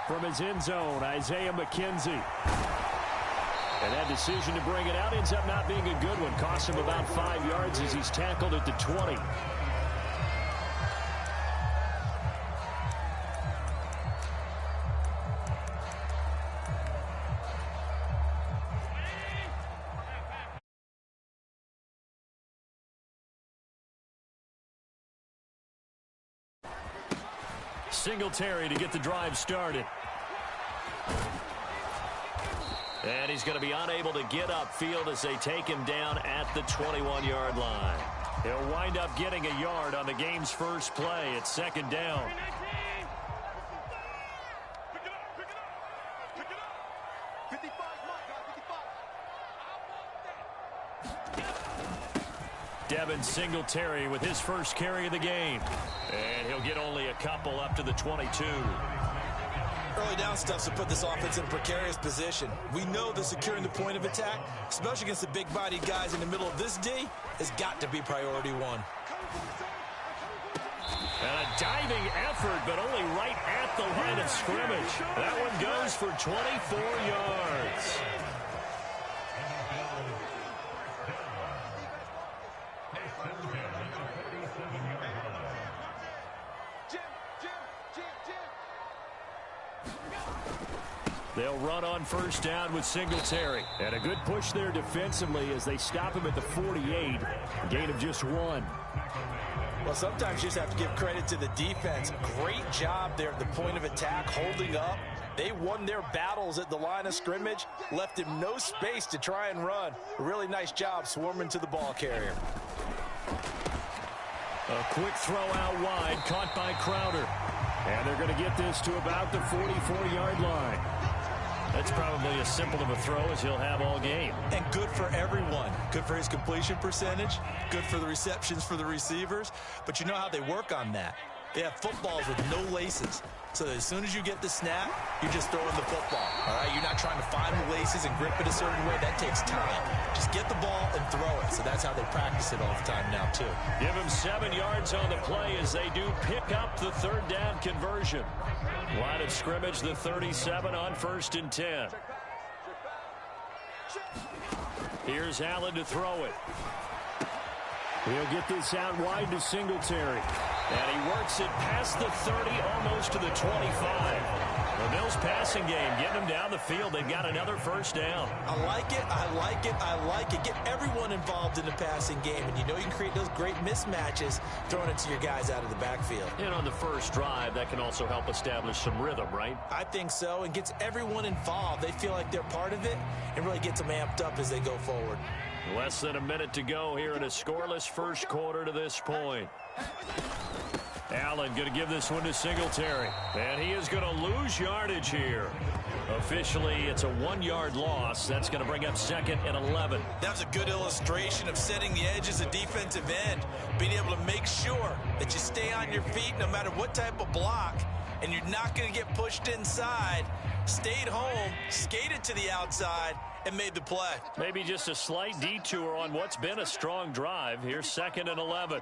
from his end zone, Isaiah McKenzie. And that decision to bring it out ends up not being a good one. Costs him about 5 yards as he's tackled at the 20. Singletary to get the drive started. And he's going to be unable to get upfield as they take him down at the 21-yard line. He'll wind up getting a yard on the game's first play. It's second down. Devin Singletary with his first carry of the game. And he'll get only a couple up to the 22. Early down stuff to put this offense in a precarious position. We know that securing the point of attack, especially against the big-bodied guys in the middle of this D, has got to be priority one. And a diving effort, but only right at the line of scrimmage. That one goes for 24 yards. They'll run on first down with Singletary. And a good push there defensively as they stop him at the 48. Gain of just 1. Well, sometimes you just have to give credit to the defense. Great job there at the point of attack, holding up. They won their battles at the line of scrimmage, left him no space to try and run. A really nice job swarming to the ball carrier. A quick throw out wide, caught by Crowder. And they're going to get this to about the 44-yard line. That's probably as simple of a throw as he'll have all game. And good for everyone. Good for his completion percentage. Good for the receptions for the receivers. But you know how they work on that. They have footballs with no laces. So as soon as you get the snap, you're just throwing the football. All right, you're not trying to find the laces and grip it a certain way. That takes time. Just get the ball and throw it. So that's how they practice it all the time now, too. Give him 7 yards on the play as they do pick up the third down conversion. Line of scrimmage, the 37 on 1st and 10. Here's Allen to throw it. He'll get this out wide to Singletary. And he works it past the 30, almost to the 25. The Bills passing game, getting them down the field. They've got another first down. I like it, I like it, I like it. Get everyone involved in the passing game. And you know you can create those great mismatches throwing it to your guys out of the backfield. And on the first drive, that can also help establish some rhythm, right? I think so, and gets everyone involved. They feel like they're part of it and really gets them amped up as they go forward. Less than a minute to go here in a scoreless first quarter to this point. Allen going to give this one to Singletary. And he is going to lose yardage here. Officially, it's a 1-yard loss. That's going to bring up 2nd and 11. That was a good illustration of setting the edge as a defensive end. Being able to make sure that you stay on your feet no matter what type of block. And you're not going to get pushed inside. Stayed home, skated to the outside, and made the play. Maybe just a slight detour on what's been a strong drive. Here's 2nd and 11.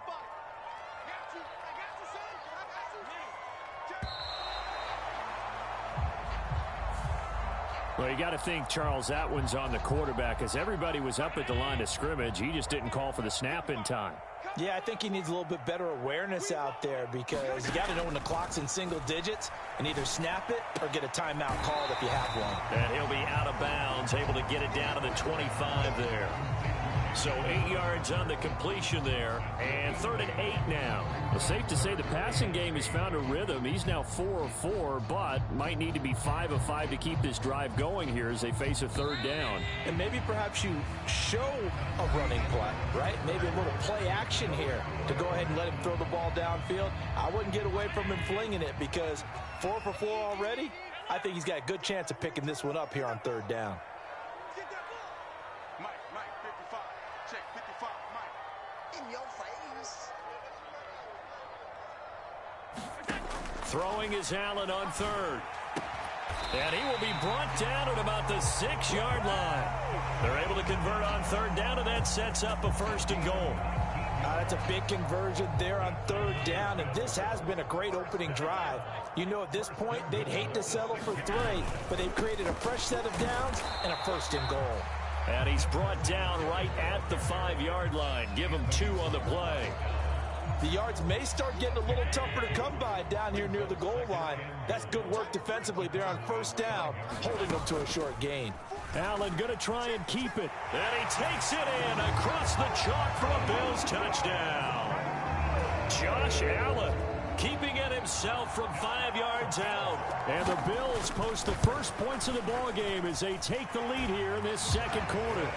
Well, you got to think, Charles, that one's on the quarterback as everybody was up at the line of scrimmage. He just didn't call for the snap in time. Yeah, I think he needs a little bit better awareness out there because you got to know when the clock's in single digits and either snap it or get a timeout called if you have one. And he'll be out of bounds, able to get it down to the 25 there. So 8 yards on the completion there, and 3rd and 8 now. Well, safe to say the passing game has found a rhythm. He's now 4 of 4, but might need to be 5 of 5 to keep this drive going here as they face a 3rd down. And maybe perhaps you show a running play, right? Maybe a little play action here to go ahead and let him throw the ball downfield. I wouldn't get away from him flinging it because 4 for 4 already. I think he's got a good chance of picking this one up here on 3rd down. Throwing is Allen on 3rd. And he will be brought down at about the 6-yard line. They're able to convert on 3rd down, and that sets up a 1st and goal. That's a big conversion there on third down, and this has been a great opening drive. You know, at this point, they'd hate to settle for 3, but they've created a fresh set of downs and a first and goal. And he's brought down right at the 5-yard line. Give him 2 on the play. The yards may start getting a little tougher to come by down here near the goal line. That's good work defensively there on first down, holding them to a short gain. Allen going to try and keep it. And he takes it in across the chalk for a Bills touchdown. Josh Allen keeping it himself from 5 yards out. And the Bills post the first points of the ball game as they take the lead here in this second quarter.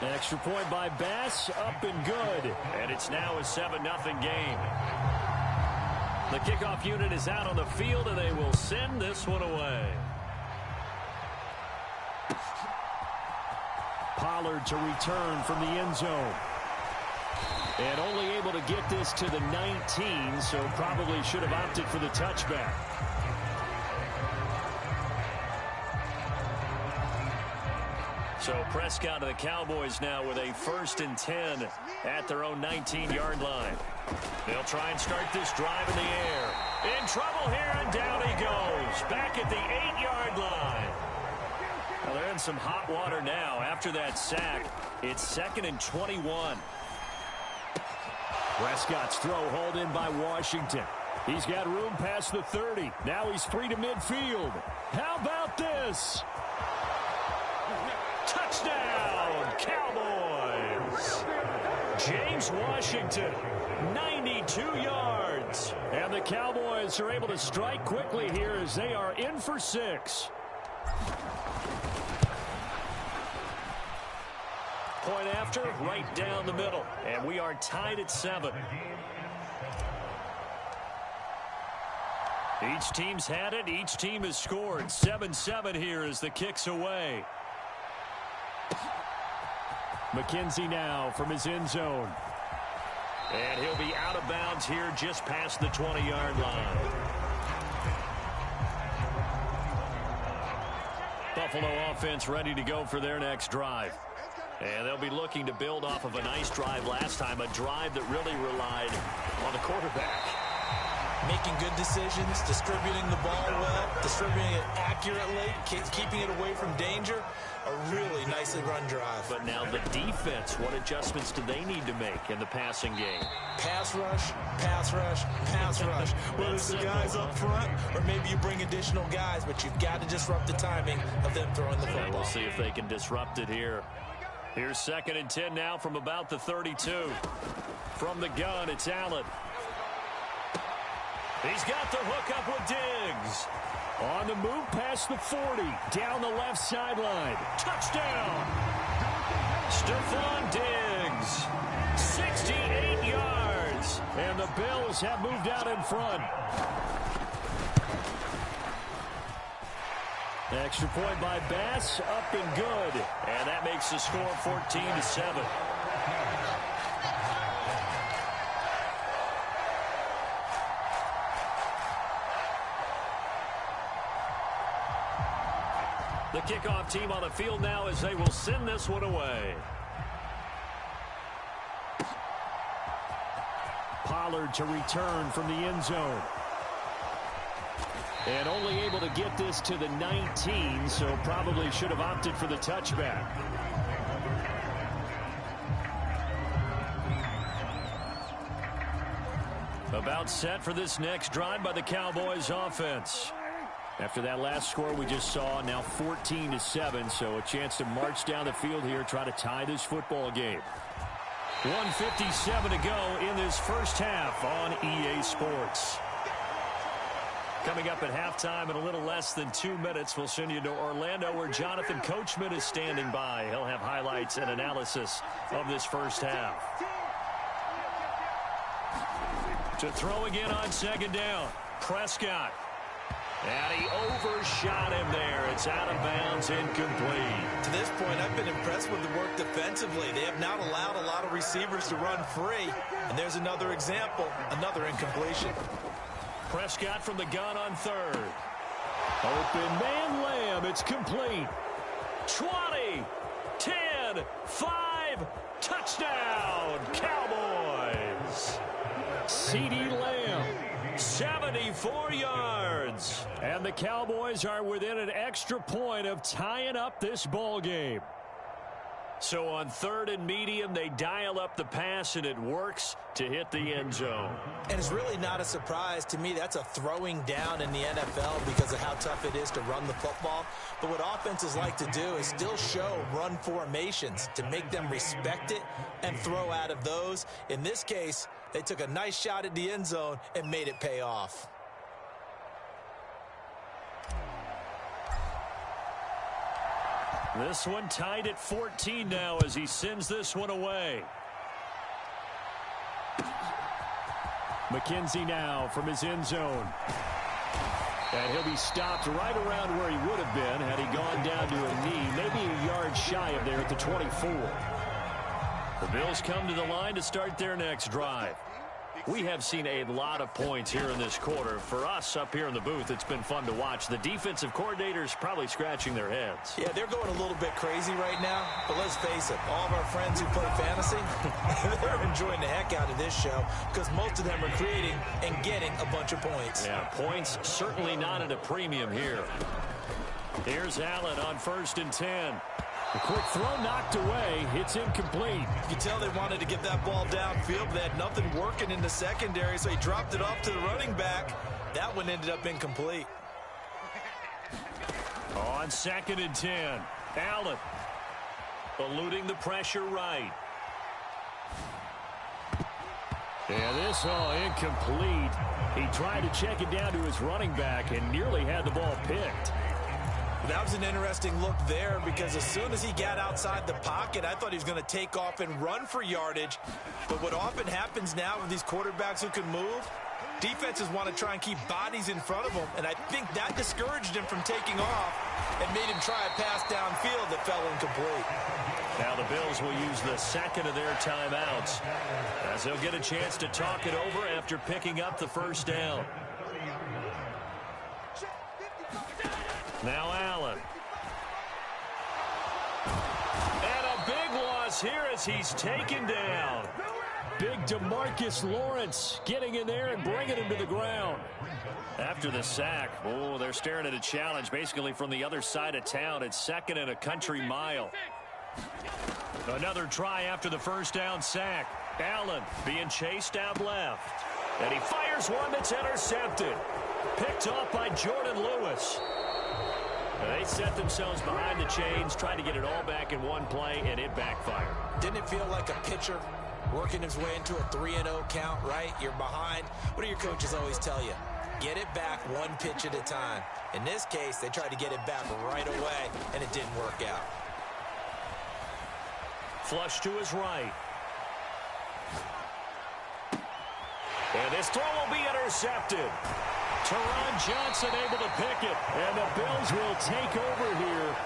Extra point by Bass, up and good. And it's now a 7-0 game. The kickoff unit is out on the field, and they will send this one away. Pollard to return from the end zone. And only able to get this to the 19, so probably should have opted for the touchback. So Prescott and the Cowboys now with a 1st and 10 at their own 19-yard line. They'll try and start this drive in the air. In trouble here, and down he goes. Back at the 8-yard line. Well, they're in some hot water now. After that sack, it's 2nd and 21. Prescott's throw hauled in by Washington. He's got room past the 30. Now he's free to midfield. How about this? Touchdown, Cowboys! James Washington, 92 yards. And the Cowboys are able to strike quickly here as they are in for 6. Point after, right down the middle. And we are tied at 7. Each team's had it. Each team has scored. 7-7 here as the kick's away. McKenzie now from his end zone. And he'll be out of bounds here just past the 20-yard line. Buffalo offense ready to go for their next drive. And they'll be looking to build off of a nice drive last time, a drive that really relied on the quarterback. Making good decisions, distributing the ball well, distributing it accurately, keeping it away from danger. A really nicely run drive. But now the defense, what adjustments do they need to make in the passing game? Pass rush, pass rush, pass rush. Whether it's the guys up front or maybe you bring additional guys, but you've got to disrupt the timing of them throwing the football. And we'll see if they can disrupt it here. Here's 2nd and 10 now from about the 32. From the gun, it's Allen. He's got the hook up with Diggs. On the move past the 40. Down the left sideline. Touchdown. Stephon Diggs. 68 yards. And the Bills have moved out in front. Extra point by Bass. Up and good. And that makes the score 14-7. The kickoff team on the field now as they will send this one away. Pollard to return from the end zone. And only able to get this to the 19, so probably should have opted for the touchback. About set for this next drive by the Cowboys offense. After that last score we just saw, now 14-7, so a chance to march down the field here, try to tie this football game. 1:57 to go in this first half on EA Sports. Coming up at halftime in a little less than 2 minutes, we'll send you to Orlando where Jonathan Coachman is standing by. He'll have highlights and analysis of this first half. To throw again on 2nd down, Prescott. And he overshot him there. It's out of bounds, incomplete. To this point, I've been impressed with the work defensively. They have not allowed a lot of receivers to run free. And there's another example, another incompletion. Prescott from the gun on 3rd. Open man Lamb. It's complete. 20, 10, 5. drive. Touchdown, Cowboys. CeeDee Lamb, 74 yards. And the Cowboys are within an extra point of tying up this ball game. So on 3rd and medium, they dial up the pass, and it works to hit the end zone. And it's really not a surprise to me. That's a throwing down in the NFL because of how tough it is to run the football. But what offenses like to do is still show run formations to make them respect it and throw out of those. In this case, they took a nice shot at the end zone and made it pay off. This one tied at 14 now as he sends this one away. McKenzie now from his end zone. And he'll be stopped right around where he would have been had he gone down to a knee, maybe a yard shy of there at the 24. The Bills come to the line to start their next drive. We have seen a lot of points here in this quarter. For us up here in the booth, it's been fun to watch. The defensive coordinators probably scratching their heads. Yeah, they're going a little bit crazy right now. But let's face it, all of our friends who play fantasy, they're enjoying the heck out of this show because most of them are creating and getting a bunch of points. Yeah, points certainly not at a premium here. Here's Allen on 1st and 10. A quick throw knocked away. It's incomplete. You can tell they wanted to get that ball downfield, but they had nothing working in the secondary, so he dropped it off to the running back. That one ended up incomplete. On 2nd and 10, Allen eluding the pressure right. And this all incomplete. He tried to check it down to his running back and nearly had the ball picked. That was an interesting look there because as soon as he got outside the pocket, I thought he was going to take off and run for yardage. But what often happens now with these quarterbacks who can move, defenses want to try and keep bodies in front of them, and I think that discouraged him from taking off and made him try a pass downfield that fell incomplete. Now the Bills will use the second of their timeouts as they'll get a chance to talk it over after picking up the first down. Now Allen. And a big loss here as he's taken down. Big DeMarcus Lawrence getting in there and bringing him to the ground. After the sack, oh, they're staring at a challenge basically from the other side of town. It's 2nd and a country mile. Another try after the first down sack. Allen being chased out left. And he fires one that's intercepted. Picked off by Jordan Lewis. They set themselves behind the chains, trying to get it all back in one play, and it backfired. Didn't it feel like a pitcher working his way into a 3-0 count, right? You're behind. What do your coaches always tell you? Get it back one pitch at a time. In this case, they tried to get it back right away, and it didn't work out. Flush to his right. And this throw will be intercepted. Teron Johnson able to pick it. And the Bills will take over here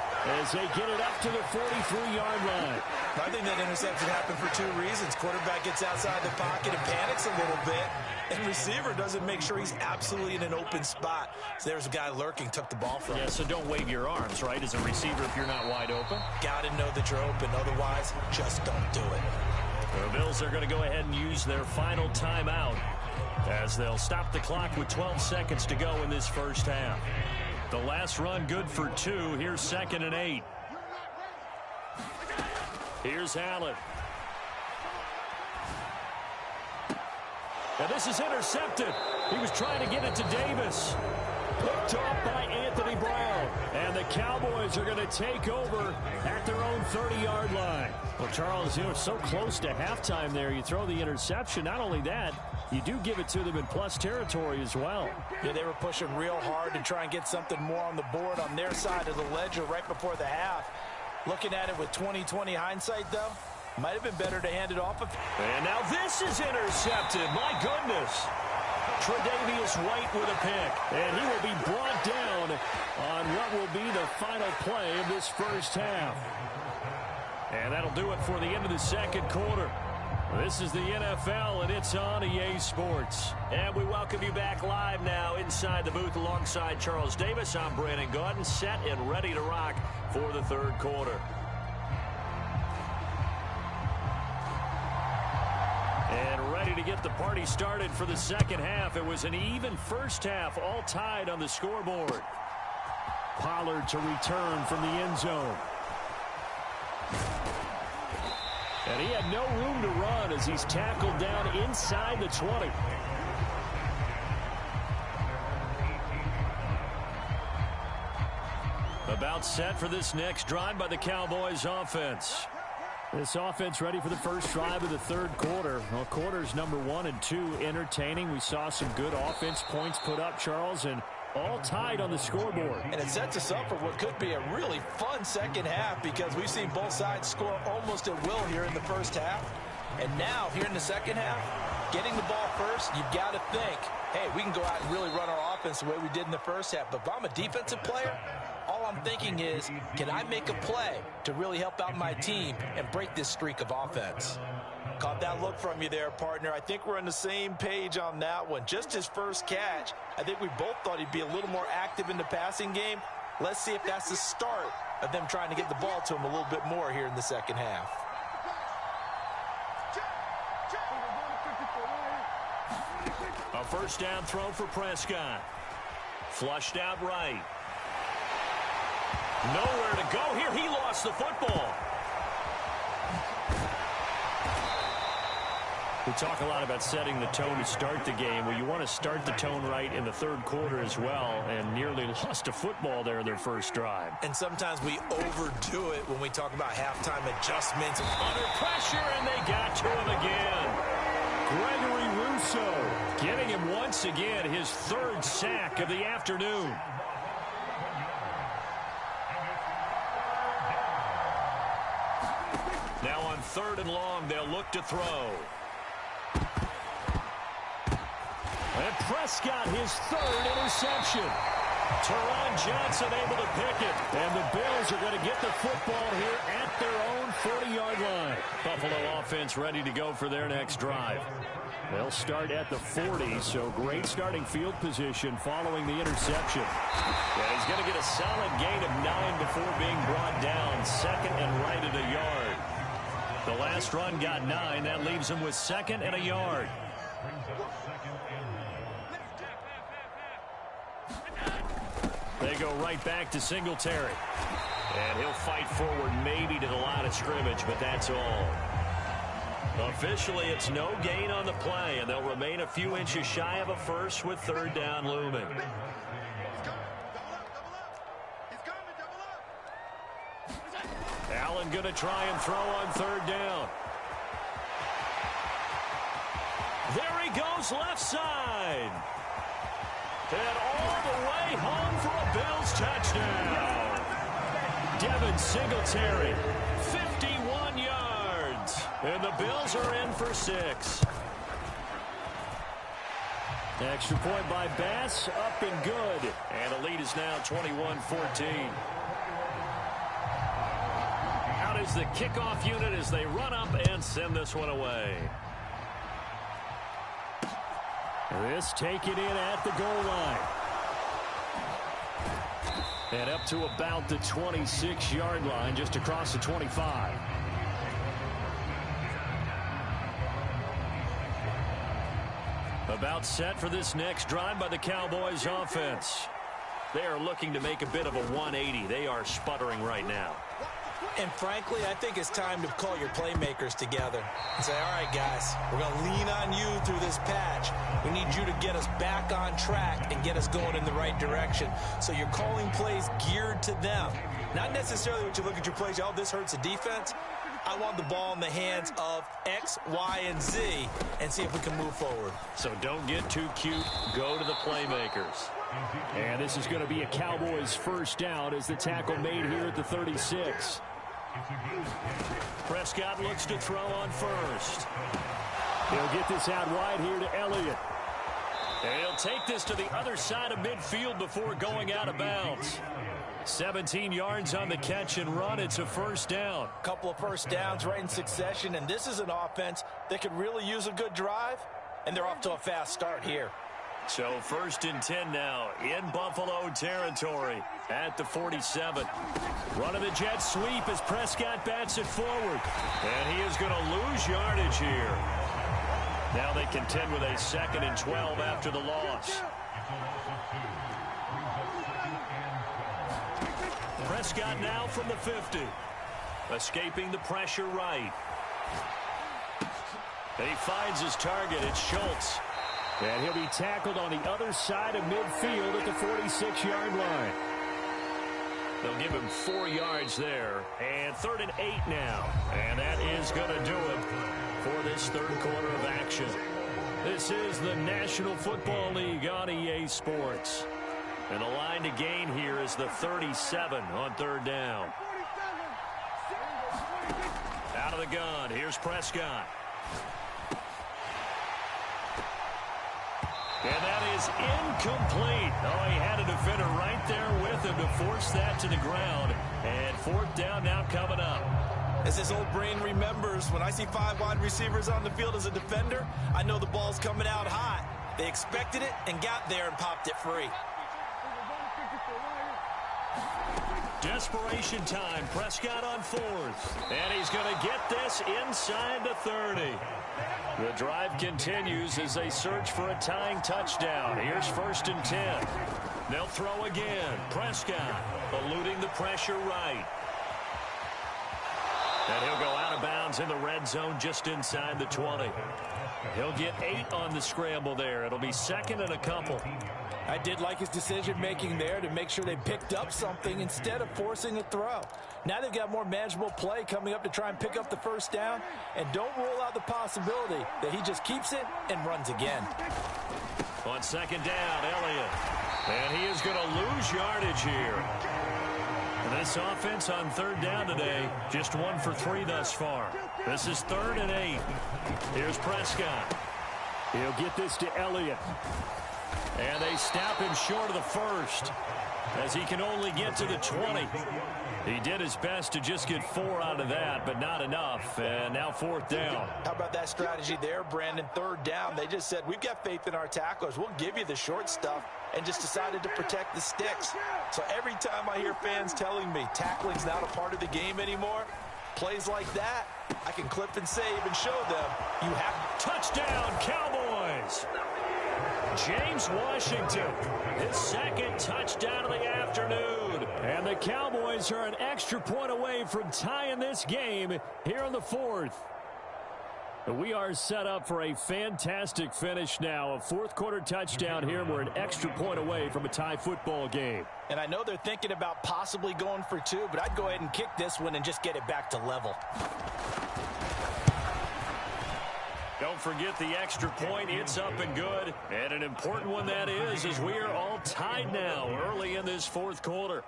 as they get it up to the 43-yard line. I think that interception happened for 2 reasons. Quarterback gets outside the pocket and panics a little bit. And receiver doesn't make sure he's absolutely in an open spot. So there's a guy lurking, took the ball from him. Yeah, so don't wave your arms, right, as a receiver if you're not wide open. Got to know that you're open. Otherwise, just don't do it. The Bills are going to go ahead and use their final timeout as they'll stop the clock with 12 seconds to go in this first half. The last run good for 2. Here's 2nd and 8. Here's Allen. And this is intercepted. He was trying to get it to Davis. Picked off by Anthony Brown. And the Cowboys are going to take over at their own 30-yard line. Well, Charles, you know, so close to halftime there. You throw the interception. Not only that, you do give it to them in plus territory as well. Yeah, they were pushing real hard to try and get something more on the board on their side of the ledger right before the half. Looking at it with 20/20 hindsight, though, might have been better to hand it off. And now this is intercepted. My goodness. Tre'Davious White with a pick. And he will be brought down on what will be the final play of this first half. And that'll do it for the end of the second quarter. This is the NFL, and it's on EA Sports. And we welcome you back live now inside the booth alongside Charles Davis. I'm Brandon Gaudin, set and ready to rock for the third quarter. the party started for the second half. It was an even first half, all tied on the scoreboard. Pollard to return from the end zone. And he had no room to run as he's tackled down inside the 20. About set for this next drive by the Cowboys offense. This offense ready for the first drive of the third quarter. Well, quarters number 1 and 2 entertaining. We saw some good offense points put up, Charles, and all tied on the scoreboard. And it sets us up for what could be a really fun second half because we've seen both sides score almost at will here in the first half. And now, here in the second half, getting the ball first, you've got to think, hey, we can go out and really run our offense the way we did in the first half. But if I'm a defensive player, all I'm thinking is, can I make a play to really help out my team and break this streak of offense? Caught that look from you there, partner. I think we're on the same page on that one. Just his first catch, I think we both thought he'd be a little more active in the passing game. Let's see if that's the start of them trying to get the ball to him a little bit more here in the second half. A first down throw for Prescott. Flushed out right. Nowhere to go here. He lost the football. We talk a lot about setting the tone to start the game. Well, you want to start the tone right in the third quarter as well, and nearly lost a football there in their first drive. And sometimes we overdo it when we talk about halftime adjustments. Under pressure, and they got to him again. Gregory Rousseau getting him once again, his third sack of the afternoon. Now on 3rd and long, they'll look to throw. And Prescott, his 3rd interception. Teron Johnson able to pick it. And the Bills are going to get the football here at their own 40-yard line. Buffalo offense ready to go for their next drive. They'll start at the 40, so great starting field position following the interception. Yeah, he's going to get a solid gain of 9 before being brought down. 2nd and right at a yard. The last run got 9. That leaves him with 2nd and a yard. They go right back to Singletary. And he'll fight forward maybe to the line of scrimmage, but that's all. Officially, it's no gain on the play, and they'll remain a few inches shy of a first with 3rd down looming. Allen going to try and throw on 3rd down. There he goes left side. And all the way home for a Bills touchdown. Devin Singletary, 51 yards. And the Bills are in for 6. Extra point by Bass, up and good. And the lead is now 21-14. Out is the kickoff unit as they run up and send this one away. This taken in at the goal line. And up to about the 26-yard line, just across the 25. About set for this next drive by the Cowboys offense. They are looking to make a bit of a 180. They are sputtering right now. And frankly, I think it's time to call your playmakers together and say, all right, guys, we're going to lean on you through this patch. We need you to get us back on track and get us going in the right direction. So you're calling plays geared to them. Not necessarily what you look at your plays, oh, this hurts the defense. I want the ball in the hands of X, Y, and Z and see if we can move forward. So don't get too cute. Go to the playmakers. And this is going to be a Cowboys first down as the tackle made here at the 36. Prescott looks to throw on first. He'll get this out wide here to Elliott. And he'll take this to the other side of midfield before going out of bounds. 17 yards on the catch and run. It's a first down. Couple of first downs right in succession, and this is an offense that could really use a good drive, and they're off to a fast start here. So 1st and 10 now in Buffalo territory at the 47. Run of the jet sweep as Prescott bats it forward. And he is going to lose yardage here. Now they contend with a 2nd and 12 after the loss. Prescott now from the 50. Escaping the pressure right. And he finds his target. It's Schultz. And he'll be tackled on the other side of midfield at the 46-yard line. They'll give him 4 yards there. And 3rd and 8 now. And that is going to do it for this 3rd quarter of action. This is the National Football League on EA Sports. And the line to gain here is the 37 on 3rd down. Out of the gun. Here's Prescott. And that is incomplete. Oh, he had a defender right there with him to force that to the ground. And 4th down now coming up. As his old brain remembers, when I see 5 wide receivers on the field as a defender, I know the ball's coming out hot. They expected it and got there and popped it free. Desperation time. Prescott on 4th. And he's going to get this inside the 30. The drive continues as they search for a tying touchdown. Here's 1st and 10. They'll throw again. Prescott eluding the pressure right. And he'll go out of bounds in the red zone just inside the 20. He'll get 8 on the scramble there. It'll be 2nd and a couple. I did like his decision-making there to make sure they picked up something instead of forcing a throw. Now they've got more manageable play coming up to try and pick up the 1st down. And don't rule out the possibility that he just keeps it and runs again. On 2nd down, Elliott. And he is going to lose yardage here. And this offense on 3rd down today, just 1 for 3 thus far. This is 3rd and 8. Here's Prescott. He'll get this to Elliott. And they stop him short of the 1st as he can only get to the 20. He did his best to just get 4 out of that, but not enough. And now 4th down. How about that strategy there, Brandon? 3rd down. They just said, we've got faith in our tacklers. We'll give you the short stuff, and just decided to protect the sticks. So every time I hear fans telling me tackling's not a part of the game anymore, plays like that, I can clip and save and show them you have. Touchdown, Cowboys! James Washington, his 2nd touchdown of the afternoon. And the Cowboys are an extra point away from tying this game here on the 4th. We are set up for a fantastic finish now. A 4th quarter touchdown here. We're an extra point away from a tie football game. And I know they're thinking about possibly going for 2, but I'd go ahead and kick this one and just get it back to level. Don't forget the extra point. It's up and good. And an important one that is, as we are all tied now early in this 4th quarter.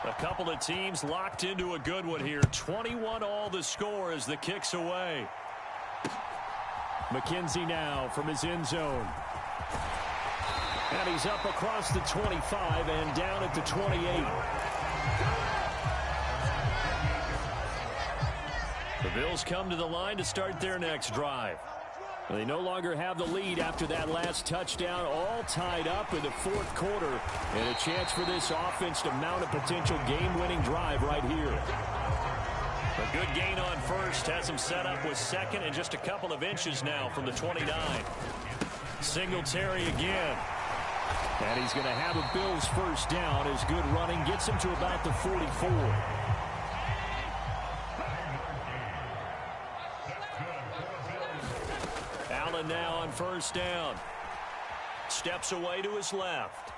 A couple of teams locked into a good one here. 21 all the score as the kick's away. McKenzie now from his end zone. And he's up across the 25 and down at the 28. The Bills come to the line to start their next drive. They no longer have the lead after that last touchdown, all tied up in the 4th quarter. And a chance for this offense to mount a potential game-winning drive right here. A good gain on 1st has him set up with 2nd and just a couple of inches now from the 29. Singletary again. And he's going to have a Bills 1st down as good running gets him to about the 44. Allen now on 1st down. Steps away to his left.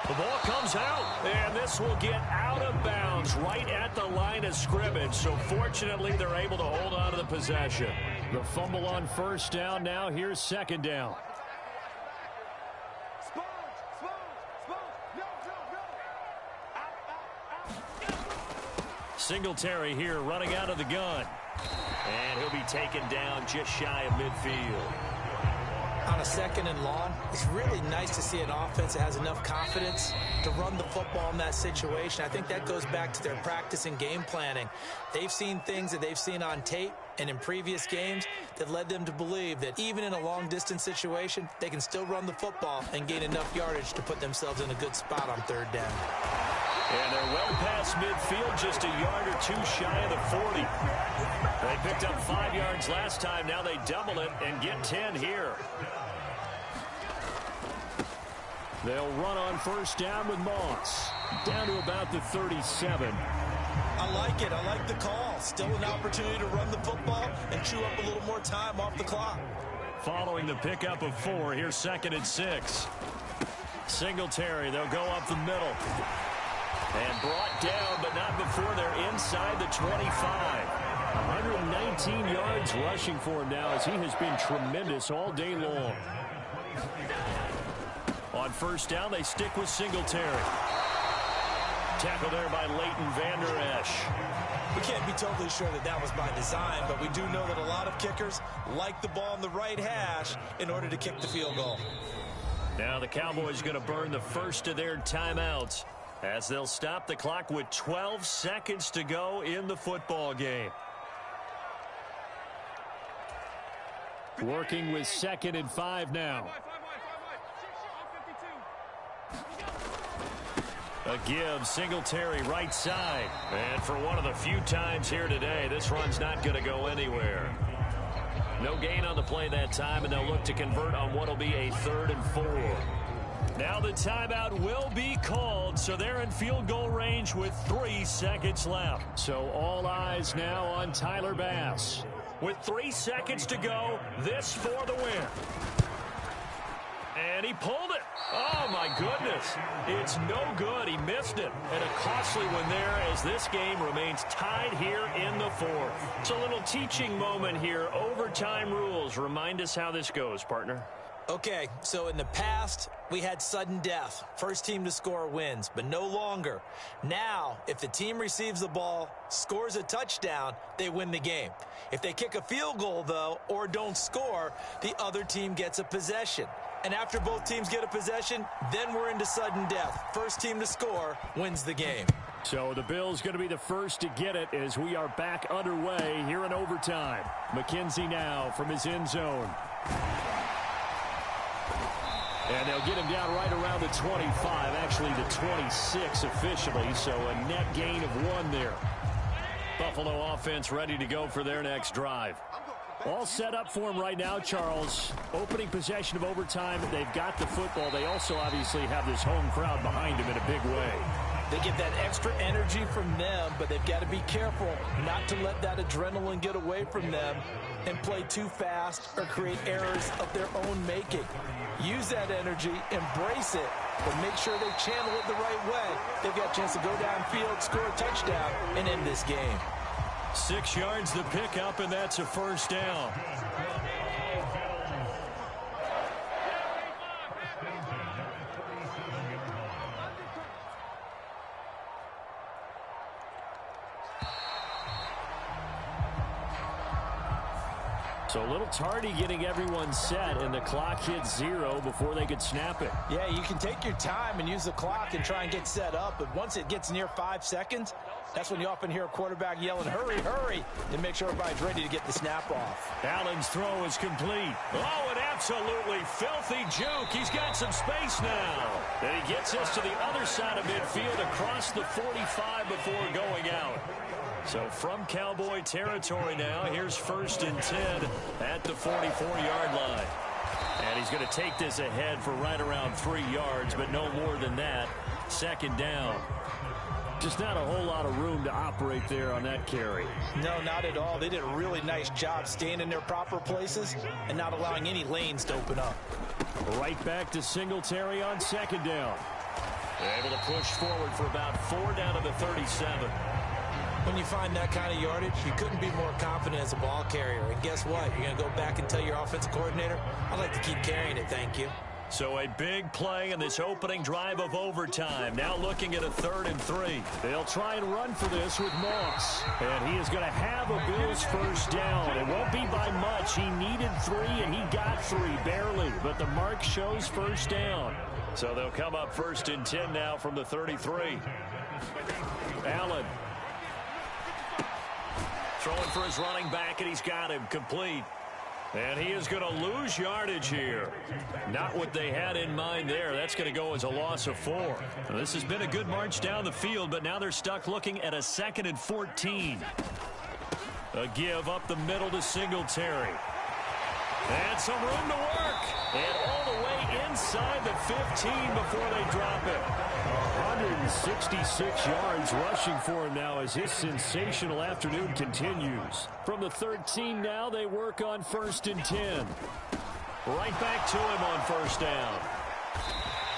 The ball comes out, and this will get out of bounds right at the line of scrimmage. So fortunately, they're able to hold on to the possession. The fumble on 1st down. Now here's 2nd down. Singletary here running out of the gun. And he'll be taken down just shy of midfield. On a 2nd and long, it's really nice to see an offense that has enough confidence to run the football in that situation. I think that goes back to their practice and game planning. They've seen things that they've seen on tape, And in previous games, that led them to believe that even in a long-distance situation, they can still run the football and gain enough yardage to put themselves in a good spot on third down. And they're well past midfield, just a yard or two shy of the 40. They picked up 5 yards last time. Now they double it and get 10 here. They'll run on first down with Moss. Down to about the 37. I like it. I like the call. Still an opportunity to run the football and chew up a little more time off the clock. Following the pickup of 4, here's 2nd and 6. Singletary, they'll go up the middle. And brought down, but not before they're inside the 25. 119 yards rushing for him now as he has been tremendous all day long. On first down, they stick with Singletary. Tackled there by Leighton Vander Esch. We can't be totally sure that that was by design, but we do know that a lot of kickers like the ball on the right hash in order to kick the field goal. Now the Cowboys going to burn the first of their timeouts as they'll stop the clock with 12 seconds to go in the football game. Working with 2nd and 5 now. A give, Singletary right side. And for one of the few times here today, this run's not going to go anywhere. No gain on the play that time, and they'll look to convert on what will be a 3rd and 4. Now the timeout will be called, so they're in field goal range with 3 seconds left. So all eyes now on Tyler Bass. With 3 seconds to go, this for the win. And he pulled it. Oh, my goodness. It's no good. He missed it. And a costly one there as this game remains tied here in the 4th. It's a little teaching moment here. Overtime rules. Remind us how this goes, partner. Okay, so in the past, we had sudden death. First team to score wins, but no longer. Now, if the team receives the ball, scores a touchdown, they win the game. If they kick a field goal, though, or don't score, the other team gets a possession. And after both teams get a possession, then we're into sudden death. First team to score wins the game. So the Bills going to be the first to get it as we are back underway here in overtime. McKenzie now from his end zone. And they'll get him down right around the 25, actually the 26 officially, so a net gain of 1 there. Buffalo offense ready to go for their next drive. All set up for him right now, Charles. Opening possession of overtime. They've got the football. They also obviously have this home crowd behind them in a big way. They get that extra energy from them, but they've got to be careful not to let that adrenaline get away from them and play too fast or create errors of their own making. Use that energy, embrace it, but make sure they channel it the right way. They've got a chance to go downfield, score a touchdown, and end this game. 6 yards the pickup, and that's a first down. So a little tardy getting everyone set, and the clock hits 0 before they could snap it. Yeah, you can take your time and use the clock and try and get set up, but once it gets near 5 seconds, that's when you often hear a quarterback yelling, hurry, hurry, to make sure everybody's ready to get the snap off. Allen's throw is complete. Oh, an absolutely filthy juke. He's got some space now. And he gets us to the other side of midfield across the 45 before going out. So from Cowboy territory now, here's 1st and 10 at the 44-yard line. And he's going to take this ahead for right around 3 yards, but no more than that. 2nd down. Just not a whole lot of room to operate there on that carry. No, not at all. They did a really nice job staying in their proper places and not allowing any lanes to open up. Right back to Singletary on 2nd down. Able to push forward for about 4 down to the 37. When you find that kind of yardage, you couldn't be more confident as a ball carrier. And guess what? You're going to go back and tell your offensive coordinator, I'd like to keep carrying it, thank you. So a big play in this opening drive of overtime. Now looking at a 3rd and 3. They'll try and run for this with Moss. And he is going to have a Bills first down. It won't be by much. He needed 3, and he got 3, barely. But the mark shows first down. So they'll come up 1st and 10 now from the 33. Allen throwing for his running back, and he's got him complete. And he is going to lose yardage here. Not what they had in mind there. That's going to go as a loss of 4. Now, this has been a good march down the field, but now they're stuck looking at a 2nd and 14. A give up the middle to Singletary. And some room to work. And all the way inside the 15 before they drop it. 166 yards rushing for him now as his sensational afternoon continues. From the 13 now, they work on 1st and 10. Right back to him on 1st down.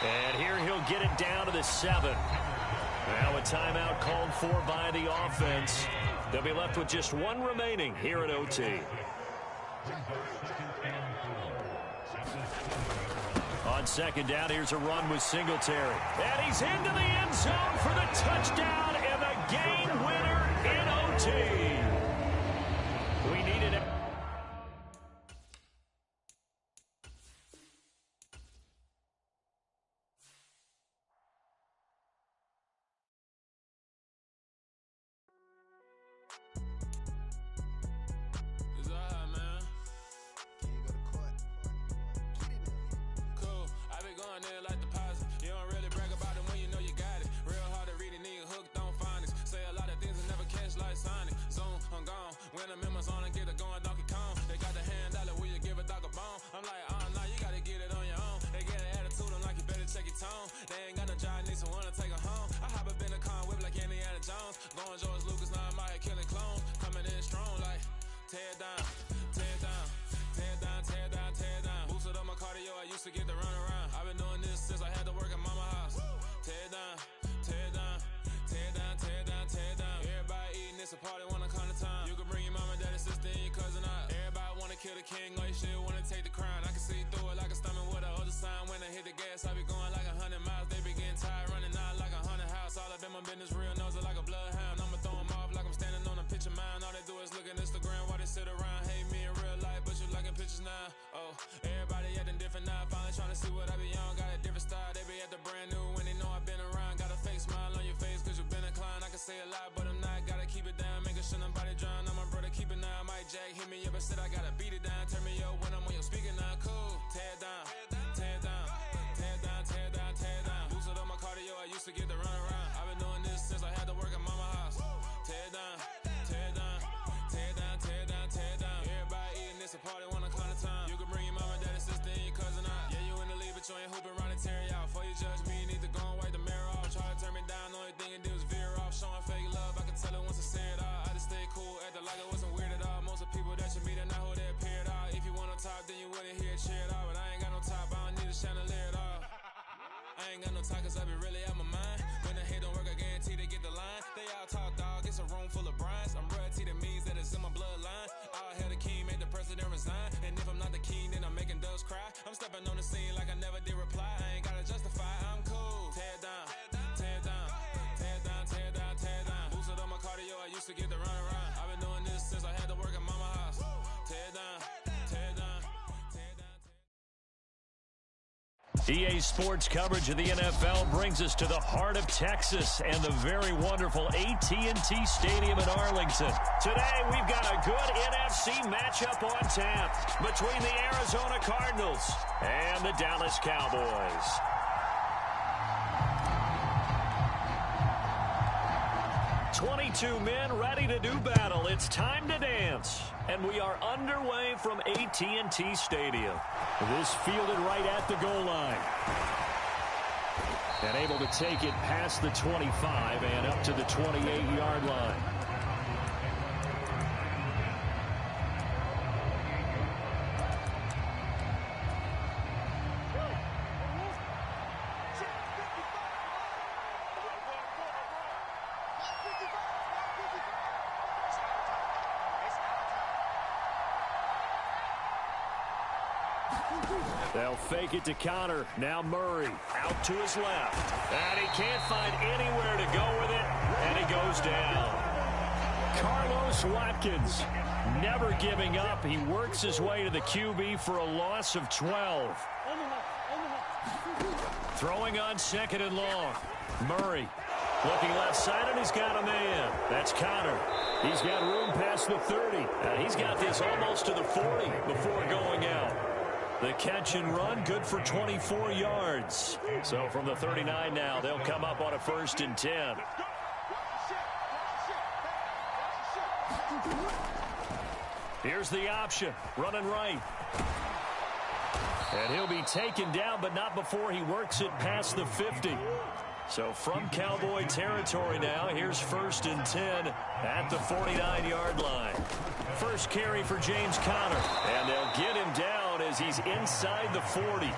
And here he'll get it down to the 7. Now a timeout called for by the offense. They'll be left with just 1 remaining here at OT. On 2nd down, here's a run with Singletary. And he's into the end zone for the touchdown and the game winner in OT. We needed it. EA Sports coverage of the NFL brings us to the heart of Texas and the very wonderful AT&T Stadium in Arlington. Today, we've got a good NFC matchup on tap between the Arizona Cardinals and the Dallas Cowboys. "22 men ready to do battle. It's time to dance." And we are underway from AT&T Stadium. This fielded right at the goal line. And able to take it past the 25 and up to the 28-yard line. They'll fake it to Connor. Now Murray out to his left. And he can't find anywhere to go with it. And he goes down. Carlos Watkins never giving up. He works his way to the QB for a loss of 12. Throwing on 2nd and long. Murray Looking left side, and he's got a man. That's Connor. He's got room past the 30. He's got this almost to the 40 before going out. The catch and run, good for 24 yards. So from the 39 now, they'll come up on a 1st and 10. Here's the option, running right. And he'll be taken down, but not before he works it past the 50. So from Cowboy territory now, here's 1st and 10 at the 49-yard line. First carry for James Conner, and they'll get him down as he's inside the 40.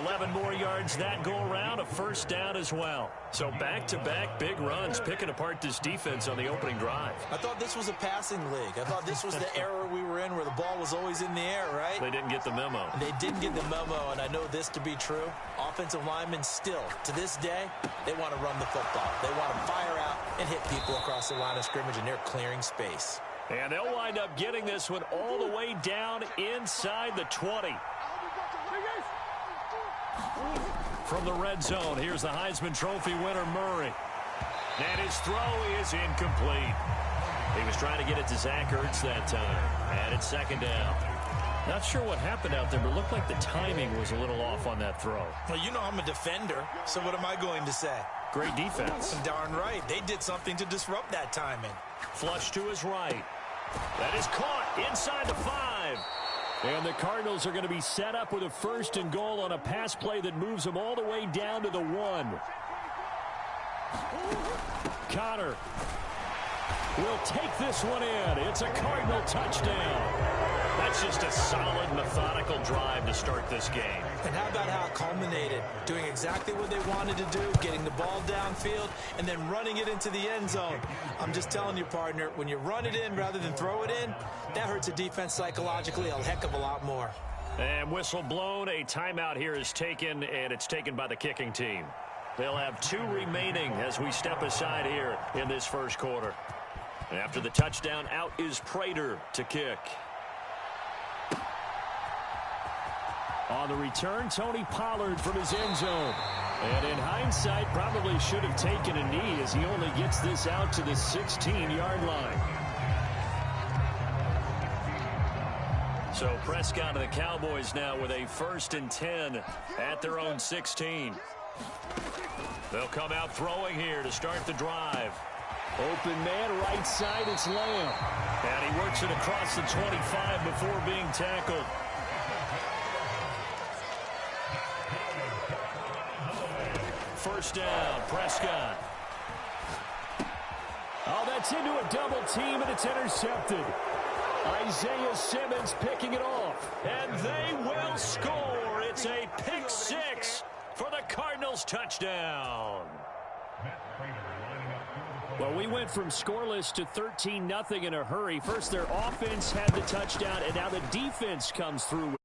11 more yards that go around, a 1st down as well. So back-to-back big runs, picking apart this defense on the opening drive. I thought this was a passing league. I thought this was the era we were in where the ball was always in the air, right? They didn't get the memo. They didn't get the memo, and I know this to be true. Offensive linemen still, to this day, they want to run the football. They want to fire out and hit people across the line of scrimmage, and they're clearing space. And they'll wind up getting this one all the way down inside the 20. From the red zone, here's the Heisman Trophy winner, Murray. And his throw is incomplete. He was trying to get it to Zach Ertz that time. And it's 2nd down. Not sure what happened out there, but it looked like the timing was a little off on that throw. Well, you know I'm a defender, so what am I going to say? Great defense. Darn right. They did something to disrupt that timing. Flush to his right. That is caught inside the 5. And the Cardinals are going to be set up with a 1st and goal on a pass play that moves them all the way down to the 1. Connor will take this one in. It's a Cardinal touchdown. That's just a solid, methodical drive to start this game. And how about how it culminated? Doing exactly what they wanted to do, getting the ball downfield, and then running it into the end zone. I'm just telling you, partner, when you run it in rather than throw it in, that hurts a defense psychologically a heck of a lot more. And whistle blown. A timeout here is taken, and it's taken by the kicking team. They'll have 2 remaining as we step aside here in this 1st quarter. After the touchdown, out is Prater to kick. On the return, Tony Pollard from his end zone. And in hindsight, probably should have taken a knee as he only gets this out to the 16-yard line. So Prescott and the Cowboys now with a 1st and 10 at their own 16. They'll come out throwing here to start the drive. Open man, right side, it's Lamb. And he works it across the 25 before being tackled. First down, Prescott. Oh, that's into a double team, and it's intercepted. Isaiah Simmons picking it off, and they will score. It's a pick 6 for the Cardinals touchdown. Well, we went from scoreless to 13-0 in a hurry. First, their offense had the touchdown, and now the defense comes through.